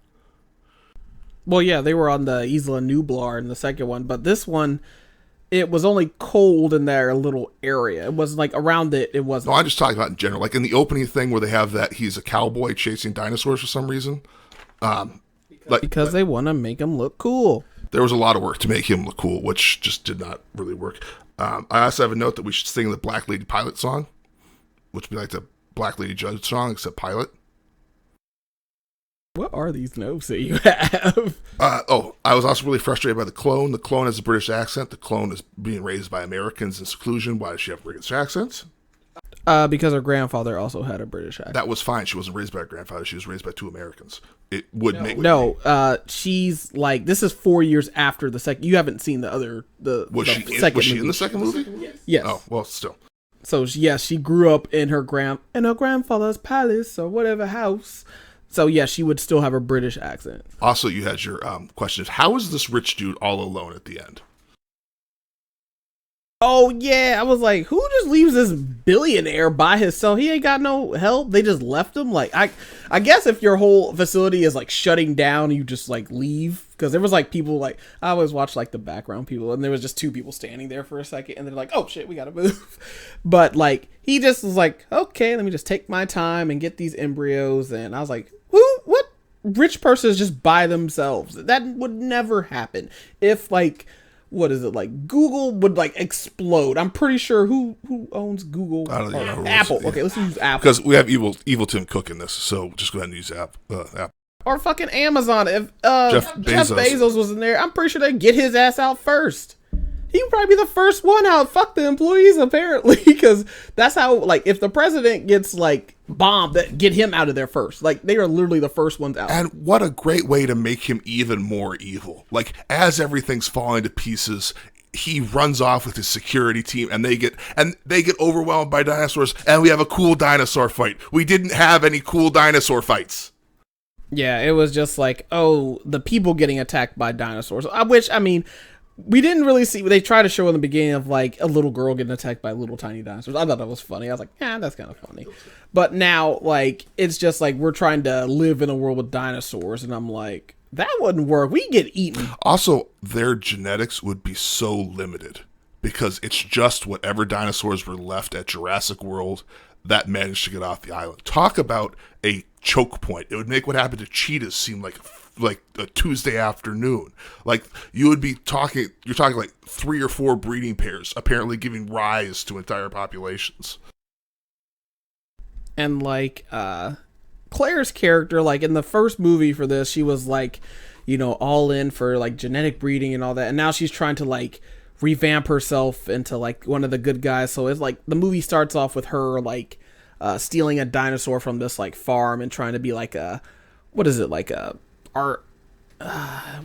Well, yeah, they were on the Isla Nublar in the second one, but this one, it was only cold in their little area. It wasn't like around it, it wasn't. No, I'm just talking about in general. Like in the opening thing where they have that he's a cowboy chasing dinosaurs for some reason. Because they want to make him look cool. There was a lot of work to make him look cool, which just did not really work. I also have a note that we should sing the Black Lady Pilot song, which would be like the Black Lady Judge song, except pilot. What are these notes that you have? I was also really frustrated by the clone. The clone has a British accent. The clone is being raised by Americans in seclusion. Why does she have British accents? Because her grandfather also had a British accent. That was fine. She wasn't raised by her grandfather. She was raised by two Americans. It would make... she's like... This is 4 years after the second... You haven't seen the other... Was she in the second movie? Yes. Oh, well, still. So, yes, she grew up in her grandfather's palace or whatever house. So, yeah, she would still have a British accent. Also, you had your question. How is this rich dude all alone at the end? Oh, yeah. I was like, who just leaves this billionaire by himself? He ain't got no help. They just left him. Like, I guess if your whole facility is, like, shutting down, you just, like, leave. Because there was, like, people, like, I always watch, like, the background people. And there was just two people standing there for a second. And they're like, oh, shit, we gotta move. But, like, he just was like, okay, let me just take my time and get these embryos. And I was like, what rich person is just by themselves? That would never happen. If, like... What is it, like Google would like explode? I'm pretty sure who owns Google? I don't know. Apple. Okay, let's use Apple. Because we have evil Tim Cook in this, so just go ahead and use Apple. Or fucking Amazon. If Jeff Bezos was in there, I'm pretty sure they'd get his ass out first. He would probably be the first one out. Fuck the employees, apparently, because that's how, like, if the president gets, like, bombed, that get him out of there first. Like, they are literally the first ones out. And what a great way to make him even more evil. Like, as everything's falling to pieces, he runs off with his security team, and they get overwhelmed by dinosaurs, and we have a cool dinosaur fight. We didn't have any cool dinosaur fights. Yeah, it was just like, oh, the people getting attacked by dinosaurs. Which, I mean... We didn't really see... They tried to show in the beginning of, like, a little girl getting attacked by little tiny dinosaurs. I thought that was funny. I was like, yeah, that's kind of funny. But now, like, it's just like we're trying to live in a world with dinosaurs. And I'm like, That wouldn't work. We get eaten. Also, their genetics would be so limited because it's just whatever dinosaurs were left at Jurassic World that managed to get off the island. Talk about a choke point. It would make what happened to cheetahs seem like a Tuesday afternoon. Like you're talking like 3 or 4 breeding pairs apparently giving rise to entire populations. And like Claire's character, like in the first movie for this, she was like, you know, all in for like genetic breeding and all that, and now she's trying to like revamp herself into like one of the good guys. So it's like the movie starts off with her like stealing a dinosaur from this like farm and trying to be like a, what is it, like a art,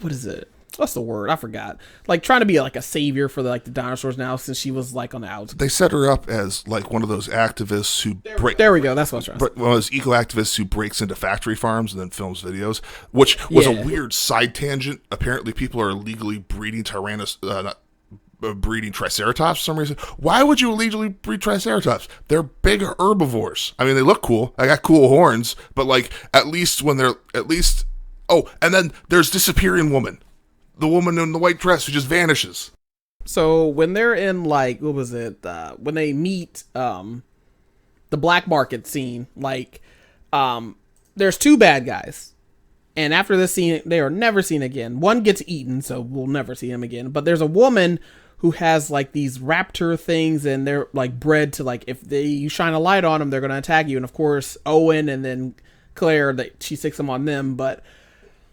what is it, what's the word, I forgot, like trying to be like a savior for the dinosaurs now, since she was like on the outside. They set her up as like one of those activists who there we go, that's what I was trying to say. One of those eco activists who breaks into factory farms and then films videos, which was a weird side tangent. Apparently people are illegally breeding breeding triceratops for some reason. Why would you illegally breed triceratops? They're big herbivores. I mean, they look cool. I got cool horns, but like at least oh, and then there's disappearing woman. The woman in the white dress who just vanishes. So when they're in like, what was it? When they meet the black market scene, like there's 2 bad guys. And after this scene, they are never seen again. One gets eaten, so we'll never see him again. But there's a woman who has like these raptor things, and they're like bred to like, if you shine a light on them, they're going to attack you. And of course, Owen and then Claire, she sticks them on them. But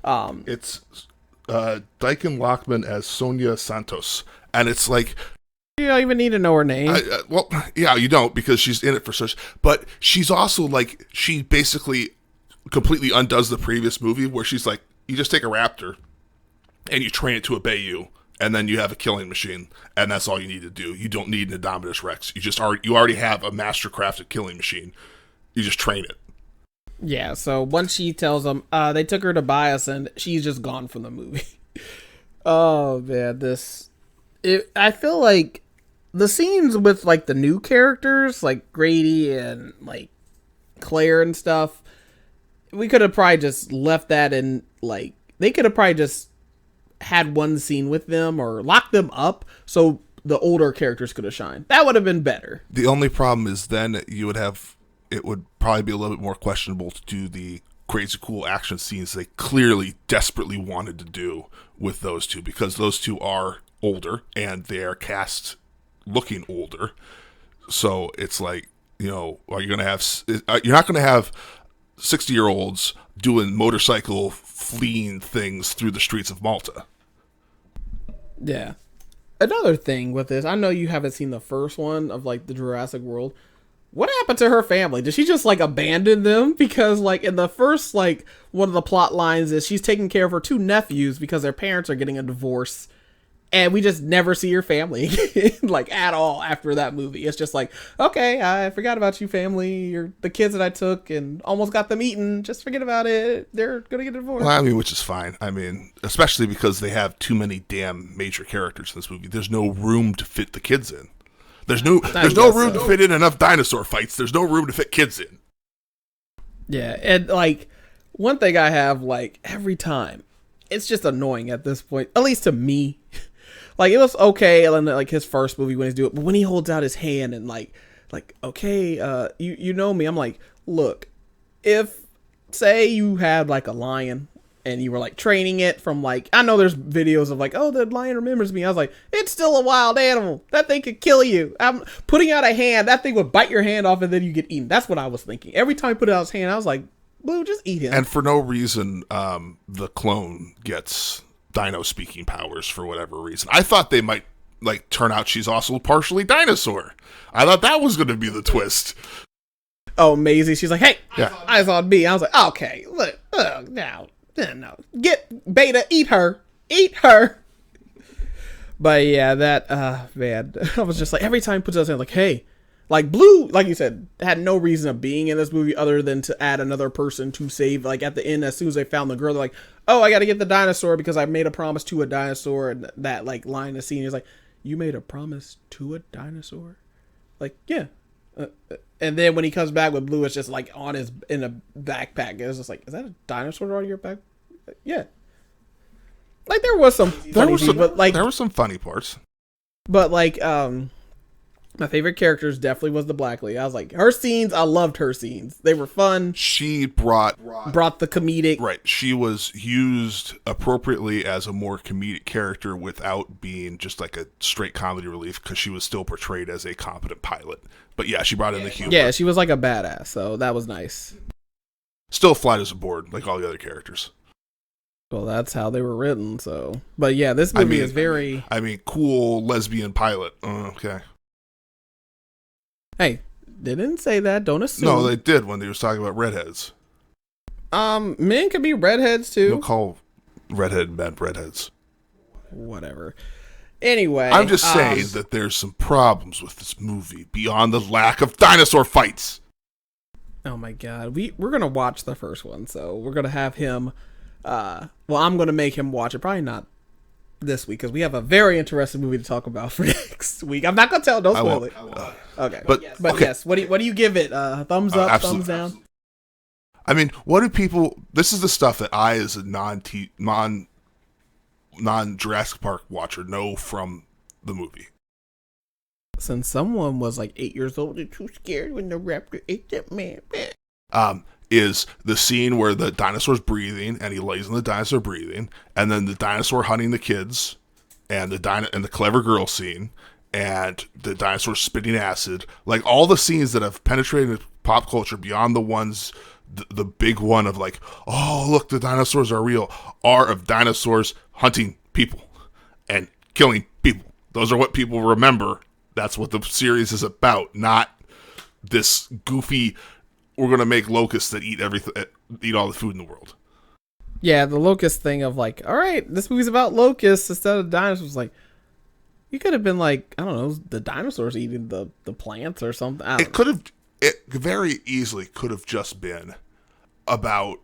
it's Dyken Lockman as Sonia Santos. And it's like, you don't even need to know her name. Well, yeah, you don't, because she's in it for such. But she's also like, she basically completely undoes the previous movie where she's like, you just take a raptor and you train it to obey you, and then you have a killing machine, and that's all you need to do. You don't need an Indominus Rex. You already have a master-crafted killing machine. You just train it. Yeah, so once she tells them, they took her to Bias, and she's just gone from the movie. Oh, man, I feel like the scenes with, like, the new characters, like Grady and, like, Claire and stuff, we could have probably just left that in, like, they could have probably just had one scene with them or locked them up so the older characters could have shined. That would have been better. The only problem is then it would probably be a little bit more questionable to do the crazy cool action scenes they clearly desperately wanted to do with those 2, because those 2 are older and they are cast looking older. So it's like, you know, you're not going to have 60-year-olds doing motorcycle fleeing things through the streets of Malta. Yeah. Another thing with this, I know you haven't seen the first one of like the Jurassic World. What happened to her family? Did she just like abandon them? Because like in the first, like one of the plot lines is she's taking care of her 2 nephews because their parents are getting a divorce. And we just never see her family like at all after that movie. It's just like, okay, I forgot about you, family. You're the kids that I took and almost got them eaten. Just forget about it. They're going to get divorced. Well, I mean, which is fine. I mean, especially because they have too many damn major characters in this movie. There's no room to fit the kids in. There's no room to fit in enough dinosaur fights. There's no room to fit kids in. Yeah, and like one thing I have like every time, it's just annoying at this point, at least to me. Like, it was okay in, like, his first movie when he's doing it, but when he holds out his hand and, like, okay, you know me, I'm like, look, if, say you had, like, a lion, and you were, like, training it from, like, I know there's videos of, like, oh, the lion remembers me, I was like, it's still a wild animal, that thing could kill you, I'm putting out a hand, that thing would bite your hand off, and then you get eaten. That's what I was thinking. Every time he put out his hand, I was like, Blue, just eat him. And for no reason, the clone gets dino speaking powers for whatever reason. I thought they might like turn out she's also partially dinosaur. I thought that was going to be the twist. Oh, Maisie, she's like, hey, yeah, eyes on me. I was like, okay, look, no, get Beta, eat her. But yeah, that man, I was just like, every time he puts out something like, hey, like Blue, like you said, had no reason of being in this movie other than to add another person to save. Like at the end, as soon as they found the girl, they're like, oh, I got to get the dinosaur because I made a promise to a dinosaur. And that like line of scene is like, you made a promise to a dinosaur? Like, yeah. And then when he comes back with Blue, it's just like in a backpack. It's just like, is that a dinosaur on your back? Yeah. Like there was some funny scenes, but like there were some funny parts. But like my favorite characters definitely was the Black Lady. I was like, her scenes, I loved her scenes. They were fun. She brought the comedic. Right. She was used appropriately as a more comedic character without being just like a straight comedy relief, because she was still portrayed as a competent pilot. But yeah, she brought in the humor. Yeah, she was like a badass, so that was nice. Still flight as a board, like all the other characters. Well, that's how they were written, so. But yeah, this movie is very... cool lesbian pilot. Okay. Hey, they didn't say that. Don't assume. No, they did when they was talking about redheads. Men can be redheads too. You'll call redhead men redheads. Whatever. Anyway, I'm just saying that there's some problems with this movie beyond the lack of dinosaur fights. Oh my god, we're gonna watch the first one, so we're gonna have him. Well, I'm gonna make him watch it. Probably not this week because we have a very interesting movie to talk about for next week. I'm not gonna tell. Don't spoil it. Okay, but okay. Yes. What do you give it? Thumbs up, thumbs down. I mean, what do people? This is the stuff that I, as a non Jurassic Park watcher, know from the movie. Since someone was like 8 years old and too scared when the raptor ate that man. Is the scene where the dinosaur's breathing and he lays on the dinosaur breathing, and then the dinosaur hunting the kids, and the clever girl scene, and the dinosaur spitting acid. Like all the scenes that have penetrated pop culture beyond the ones, the big one of like, oh look, the dinosaurs are real, are of dinosaurs hunting people and killing people. Those are what people remember. That's what the series is about, not this goofy, we're going to make locusts that eat all the food in the world. Yeah, the locust thing of like, all right, this movie's about locusts instead of dinosaurs. Like, you could have been like, I don't know, the dinosaurs eating the plants or something. It very easily could have just been about,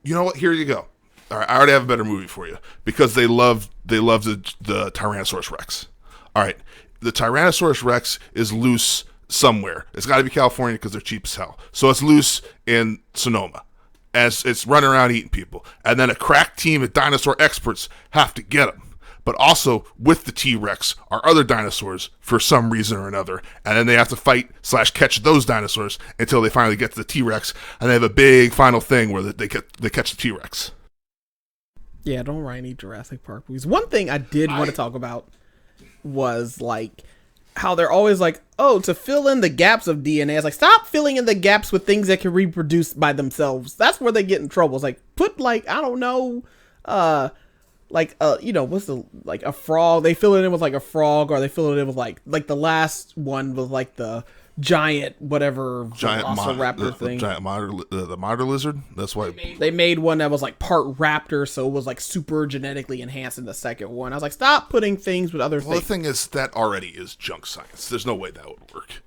you know what, here you go. All right, I already have a better movie for you, because they love the Tyrannosaurus Rex. All right, the Tyrannosaurus Rex is loose somewhere. It's got to be California because they're cheap as hell. So it's loose in Sonoma as it's running around eating people. And then a crack team of dinosaur experts have to get them. But also with the T-Rex are other dinosaurs for some reason or another. And then they have to fight/catch those dinosaurs until they finally get to the T-Rex. And they have a big final thing where they catch the T-Rex. Yeah, don't write any Jurassic Park movies. One thing I did want to talk about was like how they're always like, oh, to fill in the gaps of DNA. It's like, stop filling in the gaps with things that can reproduce by themselves. That's where they get in trouble. It's like, put like, I don't know, what's like a frog. They fill it in with like a frog, or they fill it in with like the last one was like the giant velociraptor thing. The monitor lizard. That's why they made one that was like part raptor, so it was like super genetically enhanced in the second one. I was like, stop putting things with other things. The thing is, that already is junk science. There's no way that would work.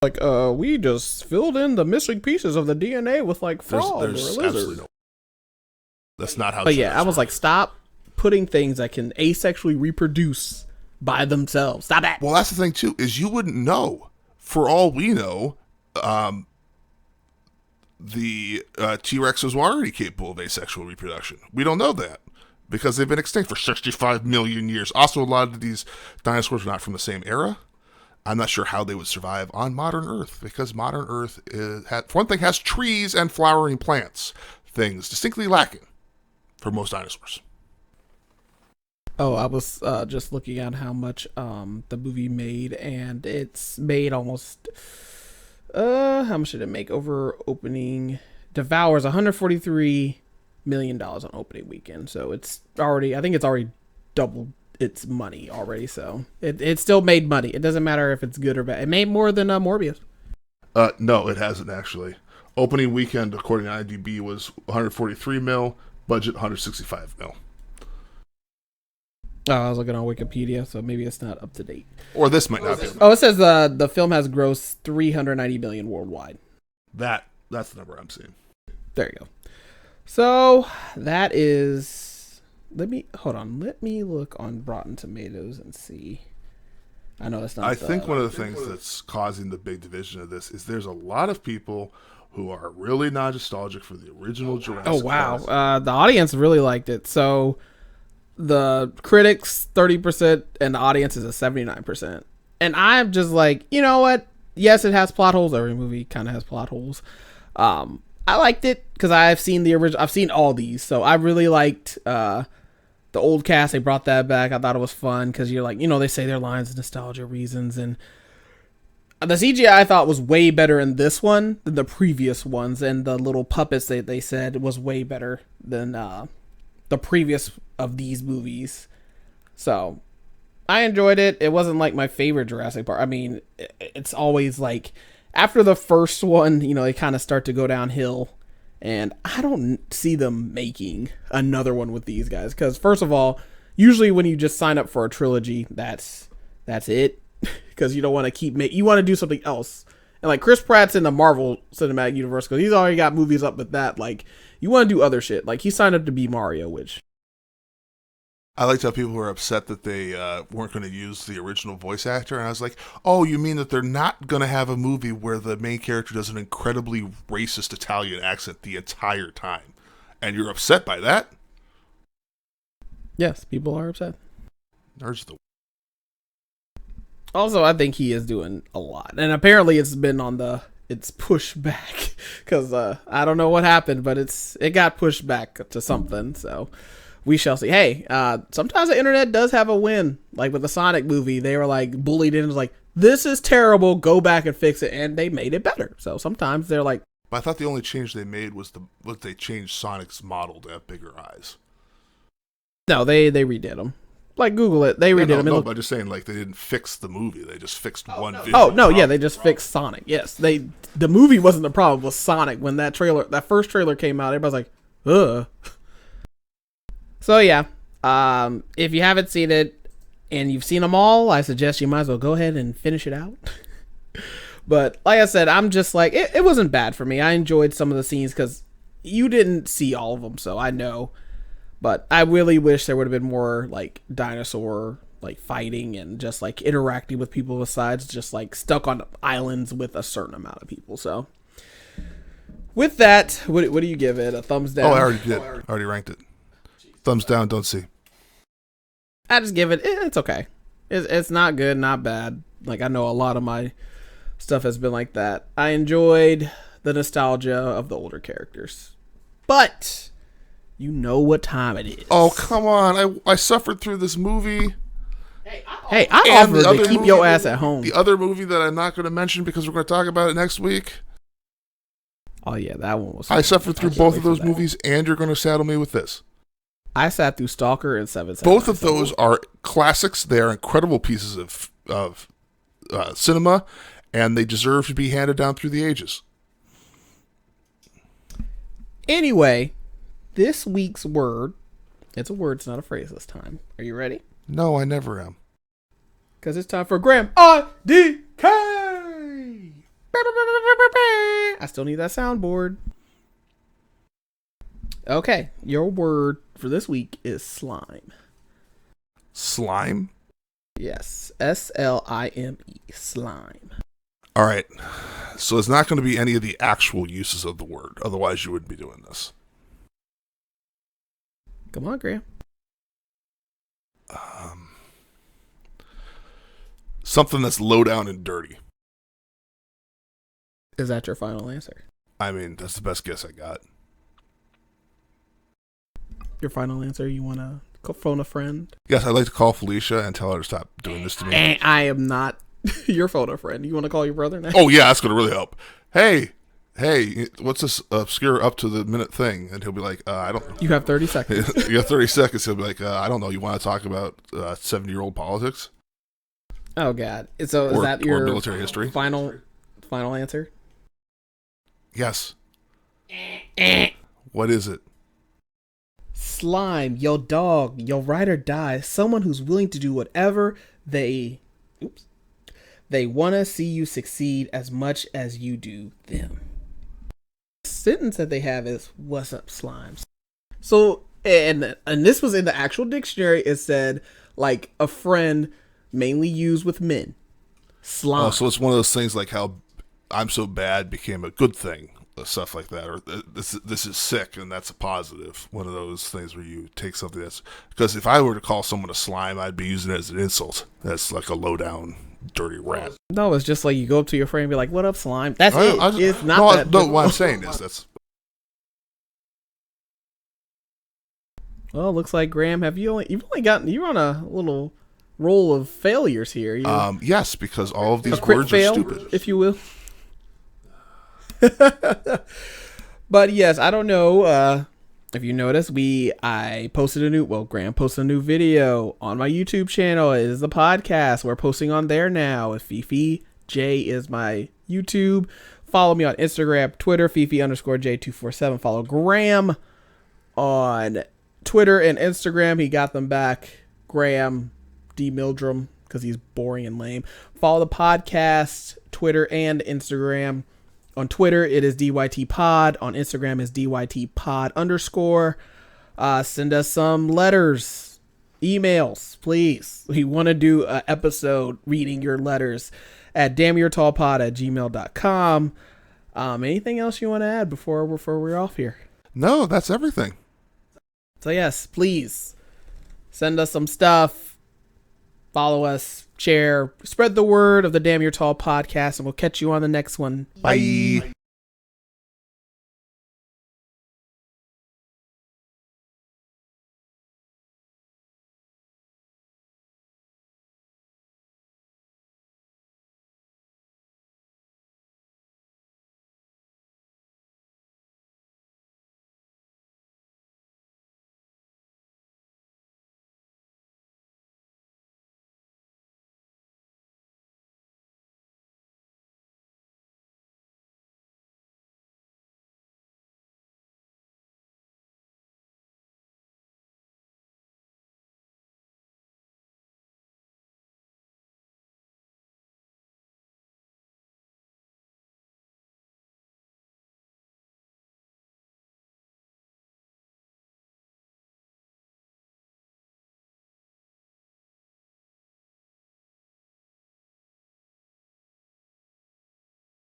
Like, we just filled in the missing pieces of the DNA with like frog or a lizard. That's not how. But yeah, I was like, stop putting things that can asexually reproduce by themselves. Stop it. Well, that's the thing too, is you wouldn't know. For all we know, the T-Rexes were already capable of asexual reproduction. We don't know that because they've been extinct for 65 million years. Also, a lot of these dinosaurs are not from the same era. I'm not sure how they would survive on modern Earth, because modern Earth, for one thing, has trees and flowering plants, things distinctly lacking for most dinosaurs. Oh, I was just looking at how much the movie made, and it's made almost how much did it make over opening? Devours $143 million on opening weekend, so it's already, I think it's already doubled its money already. So it still made money. It doesn't matter if it's good or bad. It made more than Morbius. No, it hasn't actually. Opening weekend, according to IMDb, was 143 mil. Budget 165 mil. Oh, I was looking on Wikipedia, so maybe it's not up to date. Or this might not be. Oh, it says the film has grossed $390 million worldwide. That's the number I'm seeing. There you go. So that is. Let me look on Rotten Tomatoes and see. I know it's not. I think one of the things that's causing the big division of this is there's a lot of people who are really nostalgic for the original Jurassic. Oh wow, the audience really liked it. So the critics 30% and the audience is a 79%. And I'm just like, you know what? Yes, it has plot holes. Every movie kind of has plot holes. I liked it because I've seen the original. I've seen all these, so I really liked the old cast. They brought that back. I thought it was fun because you're like, they say their lines, nostalgia reasons, and the CGI I thought was way better in this one than the previous ones, and the little puppets they said was way better than the previous of these movies. So I enjoyed it. It wasn't like my favorite Jurassic Park. I mean, it's always like after the first one, they kind of start to go downhill, and I don't see them making another one with these guys because first of all, usually when you just sign up for a trilogy, that's it. Because you don't want to you want to do something else. And like Chris Pratt's in the Marvel Cinematic Universe because he's already got movies up with that. Like you want to do other shit. Like he signed up to be Mario, which I liked how people were upset that they weren't going to use the original voice actor, and I was like, "Oh, you mean that they're not going to have a movie where the main character does an incredibly racist Italian accent the entire time, and you're upset by that?" Yes, people are upset. There's the. Also, I think he is doing a lot, and apparently it's pushed back because I don't know what happened, but it got pushed back to something. So we shall see. Hey, sometimes the internet does have a win. Like with the Sonic movie, they were like bullied and was like, "This is terrible. Go back and fix it," and they made it better. So sometimes they're like, I thought the only change they made was they changed Sonic's model to have bigger eyes. No, they redid them. Like Google it, they redid them. No, but I'm just saying, like they didn't fix the movie; they just fixed one. No. Oh no, yeah, they just fixed Sonic. Yes, the movie wasn't the problem. It was Sonic. When that first trailer came out, everybody's like, ugh. So yeah, if you haven't seen it and you've seen them all, I suggest you might as well go ahead and finish it out. But like I said, I'm just like it wasn't bad for me. I enjoyed some of the scenes because you didn't see all of them, so I know. But I really wish there would have been more like dinosaur like fighting and just like interacting with people besides just like stuck on islands with a certain amount of people. So with that, what do you give it? A thumbs down? Oh, I already did. I already ranked it. Thumbs down, don't see. I just give it, it's okay. It's not good, not bad. Like I know a lot of my stuff has been like that. I enjoyed the nostalgia of the older characters. But you know what time it is. Oh, come on. I suffered through this movie. Hey, I offered to keep your ass at home. The other movie that I'm not going to mention because we're going to talk about it next week. Oh, yeah, that one was. I suffered through both of those movies, and you're going to saddle me with this. I sat through Stalker and Seven. Both of those are classics. They are incredible pieces of cinema, and they deserve to be handed down through the ages. Anyway, this week's word, it's a word, it's not a phrase this time. Are you ready? No, I never am. Because it's time for Graham IDK! I still need that soundboard. Okay, your word for this week is slime. Slime? Yes, SLIME, slime. All right, so it's not going to be any of the actual uses of the word. Otherwise, you wouldn't be doing this. Come on, Graham. Something that's low down and dirty. Is that your final answer? I mean, that's the best guess I got. Your final answer? You want to phone a friend? Yes, I'd like to call Felisha and tell her to stop doing this to me. I am not your phone a friend. You want to call your brother now? Oh, yeah, that's going to really help. Hey, what's this obscure up to the minute thing? And he'll be like, I don't know. You have 30 seconds. You have 30 seconds. He'll be like, I don't know. You want to talk about 70-year-old politics? Oh, God. So is that your military history? Final answer? Yes. What is it? Slime, your dog, your ride or die, someone who's willing to do whatever they want to see you succeed as much as you do them. The sentence that they have is, "What's up, slimes?" So, and this was in the actual dictionary, it said, like, a friend mainly used with men. Slime. Oh, so it's one of those things like how I'm so bad became a good thing. stuff like that, or this is sick, and that's a positive. One of those things where you take something that's, because if I were to call someone a slime, I'd be using it as an insult. That's like a low down, dirty rat. No, it's just like you go up to your friend and be like, "What up, slime?" That's it. It's not that. No, what I'm saying is that's. Well, it looks like Graham, you're on a little roll of failures here. Yes, because all of these crit words fail, are stupid, if you will. But yes, I don't know if you noticed, Graham posted a new video on my YouTube channel. It is the podcast. We're posting on there now. With Fifi J is my YouTube. Follow me on Instagram, Twitter, Fifi_J247. Follow Graham on Twitter and Instagram. He got them back. Graham D. Mildrum, because he's boring and lame. Follow the podcast, Twitter and Instagram. On Twitter, it is DYT Pod. On Instagram is DYT Pod _. Send us some letters, emails, please. We want to do an episode reading your letters at damnyourtallpod@gmail.com. Anything else you want to add before we're off here? No, that's everything. So yes, please send us some stuff. Follow us, share, spread the word of the Damn Your Tall podcast, and we'll catch you on the next one. Bye.